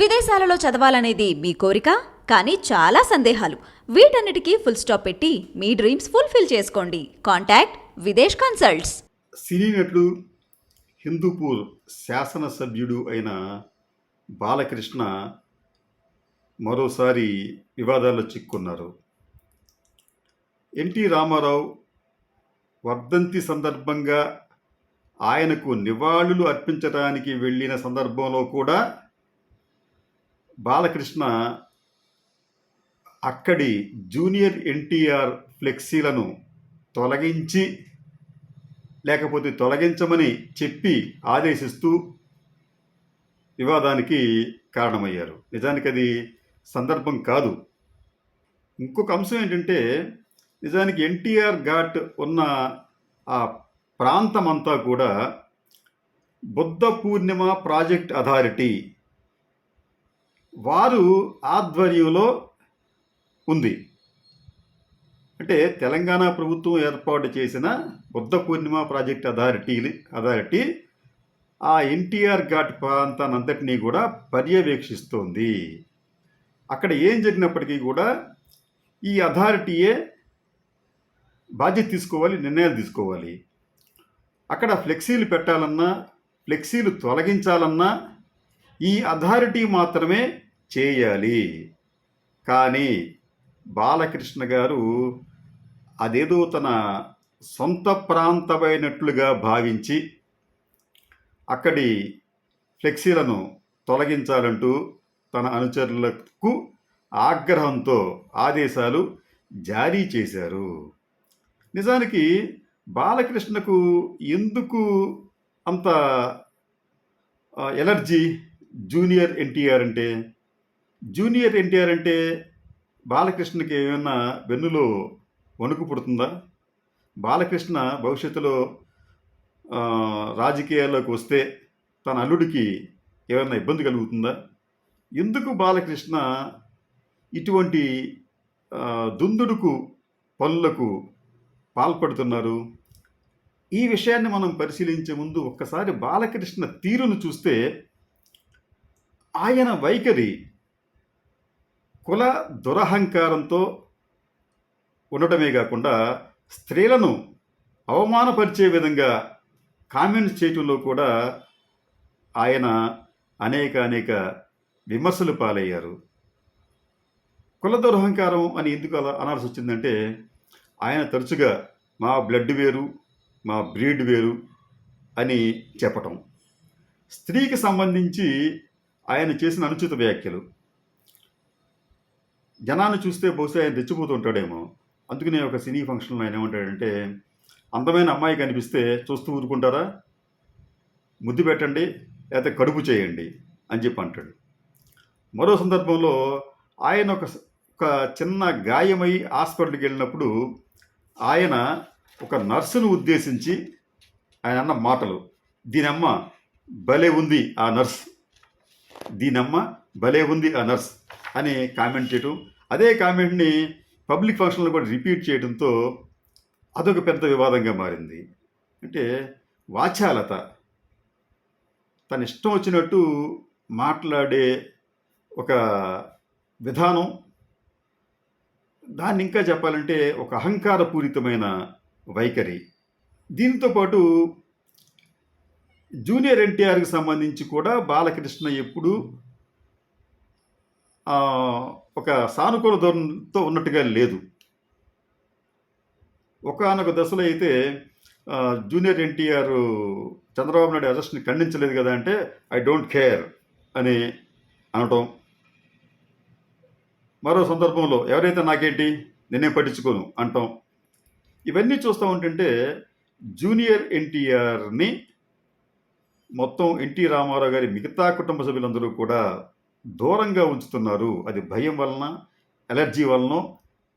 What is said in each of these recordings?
విదేశాలలో చదవాలనేది మీ కోరిక, కానీ చాలా సందేహాలు. వీటన్నిటికీ ఫుల్ స్టాప్ పెట్టి మీ డ్రీమ్స్ ఫుల్ఫిల్ చేసుకోండి. Contact Videsh consults. సినీ నటుడు, హిందూపూర్ శాసనసభ్యుడు అయిన బాలకృష్ణ మరోసారి వివాదాల్లో చిక్కున్నారు. ఎన్టీ రామారావు వర్ధంతి సందర్భంగా ఆయనకు నివాళులు అర్పించడానికి వెళ్ళిన సందర్భంలో కూడా బాలకృష్ణ అక్కడి జూనియర్ ఎన్టీఆర్ ఫ్లెక్సీలను తొలగించి లేకపోతే తొలగించమని చెప్పి ఆదేశిస్తూ వివాదానికి కారణమయ్యారు. నిజానికి అది సందర్భం కాదు. ఇంకొక అంశం ఏంటంటే, నిజానికి ఎన్టీఆర్ ఘాట్ ఉన్న ఆ ప్రాంతమంతా కూడా బుద్ధ పూర్ణిమ ప్రాజెక్ట్ అథారిటీ వారు ఆధ్వర్యంలో ఉంది. అంటే తెలంగాణ ప్రభుత్వం ఏర్పాటు చేసిన బుద్ధ పూర్ణిమ ప్రాజెక్ట్ అథారిటీ ఆ ఎన్టీఆర్ ఘాట్ ప్రాంతానంతటినీ కూడా పర్యవేక్షిస్తోంది. అక్కడ ఏం జరిగినప్పటికీ కూడా ఈ అథారిటీయే బాధ్యత తీసుకోవాలి, నిర్ణయాలు తీసుకోవాలి. అక్కడ ఫ్లెక్సీలు పెట్టాలన్నా, ఫ్లెక్సీలు తొలగించాలన్నా ఈ అథారిటీ మాత్రమే చేయాలి. కానీ బాలకృష్ణ గారు అదేదో తన సొంత ప్రాంతమైనట్లుగా భావించి అక్కడి ఫ్లెక్సీలను తొలగించాలంటూ తన అనుచరులకు ఆగ్రహంతో ఆదేశాలు జారీ చేశారు. నిజానికి బాలకృష్ణకు ఎందుకు అంత ఎలర్జీ జూనియర్ ఎన్టీఆర్ అంటే? జూనియర్ ఎన్టీఆర్ అంటే బాలకృష్ణకి ఏమైనా వెన్నులో వణుకు పుడుతుందా? బాలకృష్ణ భవిష్యత్తులో రాజకీయాల్లోకి వస్తే తన అల్లుడికి ఏమైనా ఇబ్బంది కలుగుతుందా? ఎందుకు బాలకృష్ణ ఇటువంటి దుందుడుకు పనులకు పాల్పడుతున్నారు? ఈ విషయాన్ని మనం పరిశీలించే ముందు ఒక్కసారి బాలకృష్ణ తీరును చూస్తే ఆయన వైఖరి కుల దురహంకారంతో ఉండటమే కాకుండా స్త్రీలను అవమానపరిచే విధంగా కామెంట్స్ చేయటంలో కూడా ఆయన అనేక విమర్శలు పాలయ్యారు. కుల దురహంకారం అని ఎందుకు అలా అనాల్సి వచ్చిందంటే, ఆయన తరచుగా మా బ్లడ్ వేరు, మా బ్రీడ్ వేరు అని చెప్పటం, స్త్రీకి సంబంధించి ఆయన చేసిన అనుచిత వ్యాఖ్యలు జనాన్ని చూస్తే బహుశా ఆయన తెచ్చిపోతుంటాడేమో. అందుకనే ఒక సినీ ఫంక్షన్లో ఆయన ఏమంటాడంటే, అందమైన అమ్మాయి కనిపిస్తే చూస్తూ ఊరుకుంటారా, ముద్దు పెట్టండి లేకపోతే కడుపు చేయండి అని చెప్పి అంటాడు. మరో సందర్భంలో ఆయన ఒక చిన్న గాయమై హాస్పిటల్కి వెళ్ళినప్పుడు ఆయన ఒక నర్సును ఉద్దేశించి ఆయన అన్న మాటలు, దీనమ్మ భలే ఉంది ఆ నర్స్, దీనమ్మ భలే ఉంది ఆ నర్స్ అని కామెంట్ చేయటం, అదే కామెంట్ని పబ్లిక్ ఫంక్షన్లో కూడా రిపీట్ చేయడంతో అదొక పెద్ద వివాదంగా మారింది. అంటే వాచాలత, తన ఇష్టం వచ్చినట్టు మాట్లాడే ఒక విధానం, దాన్ని ఇంకా చెప్పాలంటే ఒక అహంకారపూరితమైన వైఖరి. దీంతో పాటు జూనియర్ ఎన్టీఆర్కి సంబంధించి కూడా బాలకృష్ణ ఎప్పుడు ఒక సానుకూల ధోరణితో ఉన్నట్టుగా లేదు. ఒకానొక దశలో అయితే జూనియర్ ఎన్టీఆర్ చంద్రబాబు నాయుడు అరెస్ట్ని ఖండించలేదు కదా అంటే ఐ డోంట్ కేర్ అని అనటం, మరో సందర్భంలో ఎవరైతే నాకేంటి నేనేం పట్టించుకోను అంటాం. ఇవన్నీ చూస్తూ ఉంటుంటే జూనియర్ ఎన్టీఆర్ని మొత్తం ఎన్టీ రామారావు గారి మిగతా కుటుంబ సభ్యులందరూ కూడా దూరంగా ఉంచుతున్నారు. అది భయం వలన, ఎలర్జీ వలనో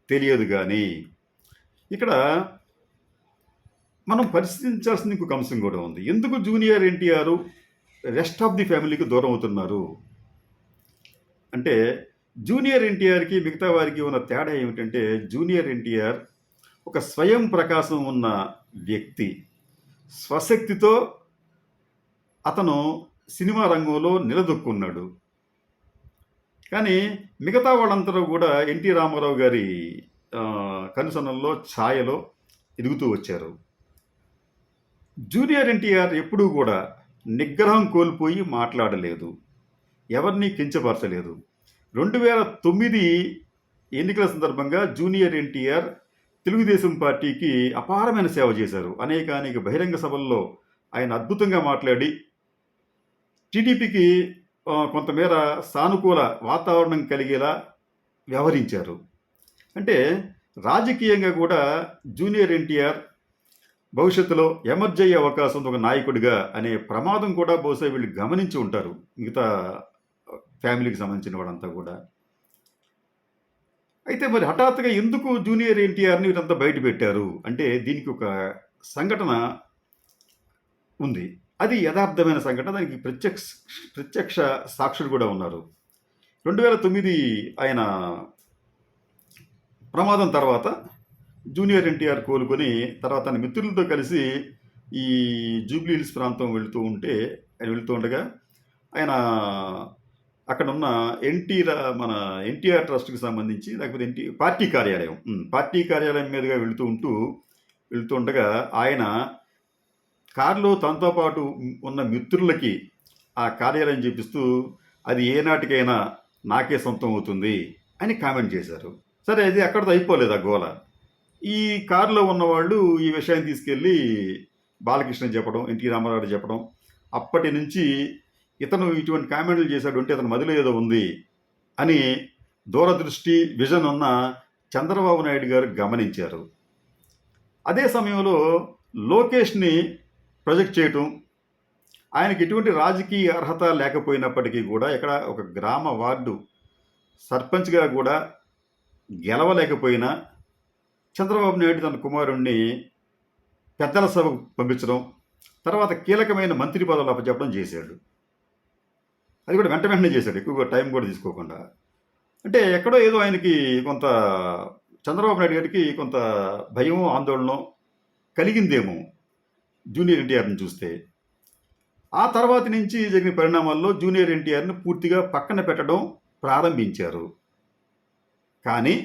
తెలియదు. కానీ ఇక్కడ మనం పరిశీలించాల్సిన ఇంకొక అంశం కూడా ఉంది. ఎందుకు junior NTR rest of the ఫ్యామిలీకి దూరం అవుతున్నారు అంటే, జూనియర్ ఎన్టీఆర్కి మిగతా వారికి ఉన్న తేడా ఏమిటంటే, జూనియర్ ఎన్టీఆర్ ఒక స్వయం ప్రకాశం ఉన్న వ్యక్తి. స్వశక్తితో అతను సినిమా రంగంలో నిలదొక్కున్నాడు. కానీ మిగతా వాళ్ళందరూ కూడా ఎన్టీ రామారావు గారి కనుసన్నల్లో ఛాయలో ఎదుగుతూ వచ్చారు. జూనియర్ ఎన్టీఆర్ ఎప్పుడూ కూడా నిగ్రహం కోల్పోయి మాట్లాడలేదు, ఎవరిని కించపరచలేదు. 2009 ఎన్నికల సందర్భంగా జూనియర్ ఎన్టీఆర్ తెలుగుదేశం పార్టీకి అపారమైన సేవ చేశారు. అనేక బహిరంగ సభల్లో ఆయన అద్భుతంగా మాట్లాడి టీడీపీకి కొంతమేర సానుకూల వాతావరణం కలిగేలా వ్యవహరించారు. అంటే రాజకీయంగా కూడా జూనియర్ ఎన్టీఆర్ భవిష్యత్తులో ఎమర్జ్ అయ్యే అవకాశం ఉంది ఒక నాయకుడిగా అనే ప్రమాదం కూడా బహుశా వీళ్ళు గమనించి ఉంటారు, మిగతా ఫ్యామిలీకి సంబంధించిన వాళ్ళంతా కూడా. అయితే మరి హఠాత్తుగా ఎందుకు జూనియర్ ఎన్టీఆర్ని వీరంతా బయట పెట్టారు అంటే దీనికి ఒక సంఘటన ఉంది. అది యథార్థమైన సంఘటన, దానికి ప్రత్యక్ష సాక్షులు కూడా ఉన్నారు. 2009 ఆయన ప్రమాదం తర్వాత జూనియర్ ఎన్టీఆర్ కోలుకొని తర్వాత తన మిత్రులతో కలిసి ఈ జూబ్లీ హిల్స్ ప్రాంతం వెళుతూ ఉండగా ఆయన అక్కడ ఉన్న మన ఎన్టీఆర్ ట్రస్ట్కి సంబంధించి లేకపోతే పార్టీ కార్యాలయం మీదుగా వెళుతూ ఉండగా ఆయన కారులో తనతో పాటు ఉన్న మిత్రులకి ఆ కార్యాలయం చూపిస్తూ అది ఏనాటికైనా నాకే సొంతం అవుతుంది అని కామెంట్ చేశారు. సరే, అది అక్కడితో అయిపోలేదు ఆ గోల. ఈ కారులో ఉన్నవాళ్ళు ఈ విషయాన్ని తీసుకెళ్ళి బాలకృష్ణ చెప్పడం, ఎన్టీ రామారావు చెప్పడం, అప్పటి నుంచి ఇతను ఇటువంటి కామెంట్లు చేశాడు అంటే అతను మదిలో ఏదో ఉంది అని దూరదృష్టి విజన్ ఉన్న చంద్రబాబు నాయుడు గారు గమనించారు. అదే సమయంలో లోకేష్ని ప్రొజెక్ట్ చేయటం, ఆయనకి ఎటువంటి రాజకీయ అర్హత లేకపోయినప్పటికీ కూడా ఇక్కడ ఒక గ్రామ వార్డు సర్పంచ్గా కూడా గెలవలేకపోయినా చంద్రబాబు నాయుడు తన కుమారుణ్ణి పెద్దల సభకు పంపించడం, తర్వాత కీలకమైన మంత్రి పదవులు అప్పచెప్పడం చేశాడు. అది కూడా వెంటనే చేశాడు, ఎక్కువగా టైం కూడా తీసుకోకుండా. అంటే ఎక్కడో ఏదో ఆయనకి కొంత చంద్రబాబు నాయుడు గారికి కొంత భయం ఆందోళన కలిగిందేమో జూనియర్ ఎన్టీఆర్ని చూస్తే. ఆ తర్వాత నుంచి జరిగిన పరిణామాల్లో జూనియర్ ఎన్టీఆర్ని పూర్తిగా పక్కన పెట్టడం ప్రారంభించారు. కానీ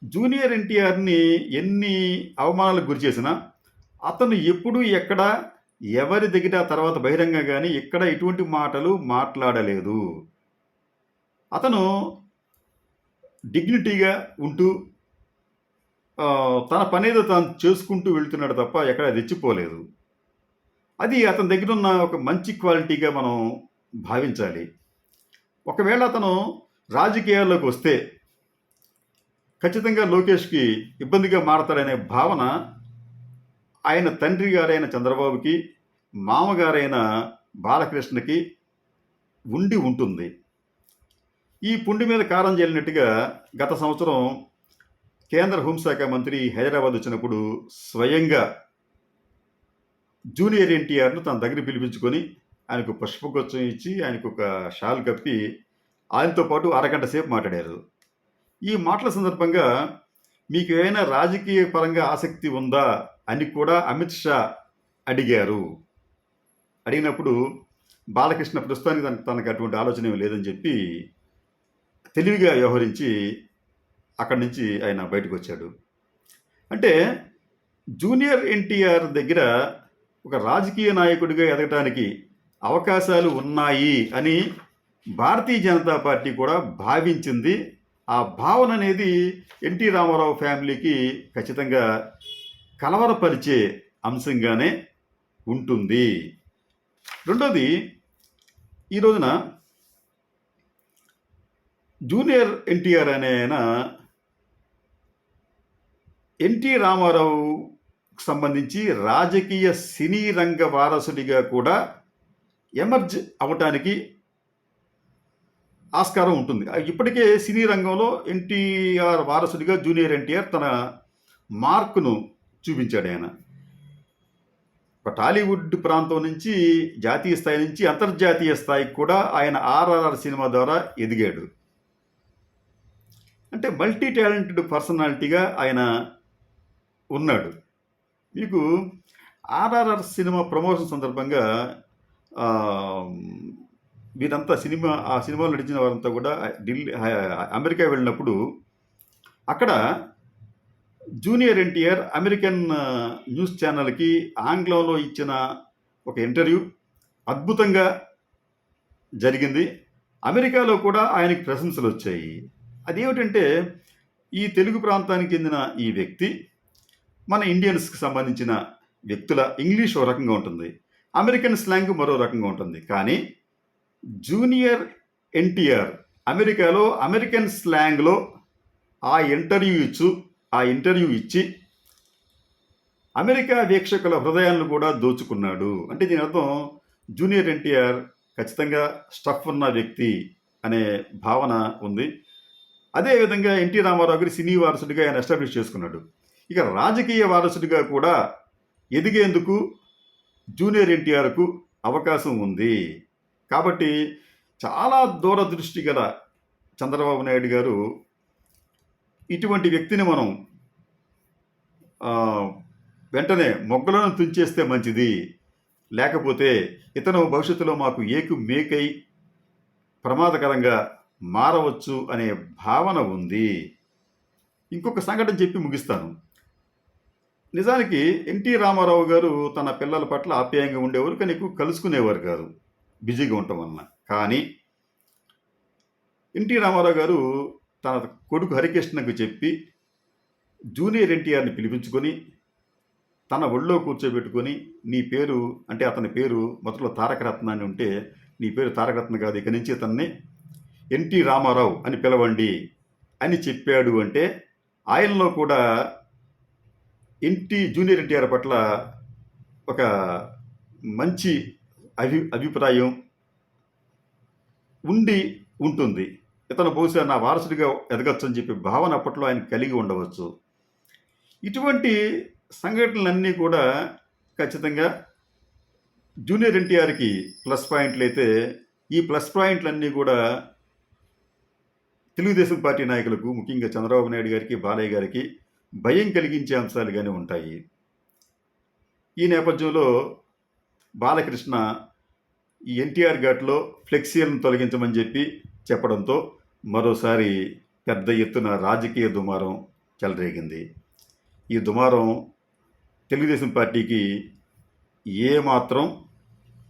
జూనియర్ ఎన్టీఆర్ని ఎన్ని అవమానాలకు గురి చేసినా అతను ఎప్పుడూ ఎక్కడ ఎవరి దగ్గర తర్వాత బహిరంగంగా కానీ ఎక్కడ ఎటువంటి మాటలు మాట్లాడలేదు. అతను డిగ్నిటీగా ఉంటూ తన పనేదో తాను చేసుకుంటూ వెళ్తున్నాడు తప్ప ఎక్కడ రెచ్చిపోలేదు. అది అతని దగ్గర ఉన్న ఒక మంచి క్వాలిటీగా మనం భావించాలి. ఒకవేళ అతను రాజకీయాల్లోకి వస్తే ఖచ్చితంగా లోకేష్కి ఇబ్బందిగా మారతాడనే భావన ఆయన తండ్రి గారైన చంద్రబాబుకి, మామగారైన బాలకృష్ణకి ఉంటుంది. ఈ పుండి మీద కారం జల్లినట్టుగా గత సంవత్సరం కేంద్ర హోంశాఖ మంత్రి హైదరాబాద్ వచ్చినప్పుడు స్వయంగా జూనియర్ ఎన్టీఆర్ను తన దగ్గర పిలిపించుకొని ఆయనకు పుష్పగుచ్చం ఇచ్చి ఆయనకు ఒక షాల్ కప్పి ఆయనతో పాటు అరగంట సేపు మాట్లాడారు. ఈ మాటల సందర్భంగా మీకు ఏమైనా రాజకీయ పరంగా ఆసక్తి ఉందా అని కూడా అమిత్ షా అడిగారు. అడిగినప్పుడు బాలకృష్ణ ప్రస్తుతానికి తనకు అటువంటి ఆలోచన లేదని చెప్పి తెలివిగా వ్యవహరించి అక్కడి నుంచి ఆయన బయటకు వచ్చాడు. అంటే జూనియర్ ఎన్టీఆర్ దగ్గర ఒక రాజకీయ నాయకుడిగా ఎదగటానికి అవకాశాలు ఉన్నాయి అని భారతీయ జనతా పార్టీ కూడా భావించింది. ఆ భావన అనేది ఎన్టీ రామారావు ఫ్యామిలీకి ఖచ్చితంగా కలవరపరిచే అంశంగానే ఉంటుంది. రెండోది, ఈ రోజున జూనియర్ ఎన్టీఆర్ అనే ఆయన ఎన్టీ రామారావుకు సంబంధించి రాజకీయ సినీ రంగ వారసుడిగా కూడా ఎమర్జ్ అవ్వటానికి ఆస్కారం ఉంటుంది. ఇప్పటికే సినీ రంగంలో ఎన్టీఆర్ వారసుడిగా జూనియర్ ఎన్టీఆర్ తన మార్కును చూపించాడు. ఆయన ఒక టాలీవుడ్ ప్రాంతం నుంచి జాతీయ స్థాయి నుంచి అంతర్జాతీయ స్థాయికి కూడా ఆయన ఆర్ఆర్ఆర్ సినిమా ద్వారా ఎదిగాడు. అంటే మల్టీ టాలెంటెడ్ పర్సనాలిటీగా ఆయన ఉన్నాడు. మీకు ఆర్ఆర్ఆర్ సినిమా ప్రమోషన్ సందర్భంగా ఆ, వీరంతా ఆ సినిమాలో నడిచిన వారంతా కూడా అమెరికా వెళ్ళినప్పుడు అక్కడ జూనియర్ ఎన్టీఆర్ అమెరికన్ న్యూస్ ఛానల్కి ఆంగ్లంలో ఇచ్చిన ఒక ఇంటర్వ్యూ అద్భుతంగా జరిగింది. అమెరికాలో కూడా ఆయనకి ప్రశంసలు వచ్చాయి. అదేమిటంటే ఈ తెలుగు ప్రాంతానికి చెందిన ఈ వ్యక్తి మన ఇండియన్స్కి సంబంధించిన వ్యక్తుల ఇంగ్లీష్ ఒక రకంగా ఉంటుంది, అమెరికన్ స్లాంగ్ మరో రకంగా ఉంటుంది. కానీ జూనియర్ ఎన్టీఆర్ అమెరికాలో అమెరికన్ స్లాంగ్లో ఆ ఇంటర్వ్యూ ఇచ్చి అమెరికా వీక్షకుల హృదయాలను కూడా దోచుకున్నాడు. అంటే దీని అర్థం జూనియర్ ఎన్టీఆర్ ఖచ్చితంగా స్టఫ్ ఉన్న వ్యక్తి అనే భావన ఉంది. అదేవిధంగా ఎన్టీ రామారావు గారి సినీ వారసుడిగా ఆయన ఎస్టాబ్లిష్ చేసుకున్నాడు. ఇక రాజకీయ వారసుడిగా కూడా ఎదిగేందుకు జూనియర్ ఎన్టీఆర్కు అవకాశం ఉంది. కాబట్టి చాలా దూరదృష్టి గల చంద్రబాబు నాయుడు గారు ఇటువంటి వ్యక్తిని మనం వెంటనే మొగ్గలను తుంచేస్తే మంచిది, లేకపోతే ఇతను భవిష్యత్తులో మాకు మేకై ప్రమాదకరంగా మారవచ్చు అనే భావన ఉంది. ఇంకొక సంఘటన చెప్పి ముగిస్తాను. నిజానికి ఎన్టీ రామారావు గారు తన పిల్లల పట్ల ఆప్యాయంగా ఉండేవారు, కానీ ఎక్కువ కలుసుకునేవారు కాదు, బిజీగా ఉండటం వలన. కానీ ఎన్టీ రామారావు గారు తన కొడుకు హరికృష్ణకు చెప్పి జూనియర్ ఎన్టీఆర్ని పిలిపించుకొని తన ఒళ్ళో కూర్చోబెట్టుకొని నీ పేరు అంటే అతని పేరు మొదట్లో తారకరత్న అని ఉంటే నీ పేరు తారకరత్న కాదు, ఇక నుంచి అతన్ని ఎన్టీ రామారావు అని పిలవండి అని చెప్పాడు. అంటే ఆయనలో కూడా జూనియర్ ఎన్టీఆర్ పట్ల ఒక మంచి అభిప్రాయం ఉంటుంది. ఇతను బహుశా నా వారసుడిగా ఎదగచ్చు అని చెప్పి భావన అప్పట్లో ఆయన కలిగి ఉండవచ్చు. ఇటువంటి సంఘటనలన్నీ కూడా ఖచ్చితంగా జూనియర్ ఎన్టీఆర్కి ప్లస్ పాయింట్లు అయితే, ఈ ప్లస్ పాయింట్లన్నీ కూడా తెలుగుదేశం పార్టీ నాయకులకు, ముఖ్యంగా చంద్రబాబు నాయుడు గారికి, బాలయ్య గారికి భయం కలిగించే అంశాలుగానే ఉంటాయి. ఈ నేపథ్యంలో బాలకృష్ణ ఈ ఎన్టీఆర్ ఘాట్లో ఫ్లెక్సీలను తొలగించమని చెప్పడంతో మరోసారి పెద్ద ఎత్తున రాజకీయ దుమారం చెలరేగింది. ఈ దుమారం తెలుగుదేశం పార్టీకి ఏమాత్రం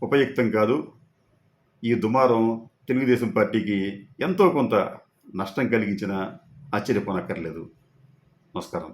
ఉపయుక్తం కాదు. ఈ దుమారం తెలుగుదేశం పార్టీకి ఎంతో కొంత నష్టం కలిగించిన ఆశ్చర్యపోనక్కర్లేదు. నమస్కారం.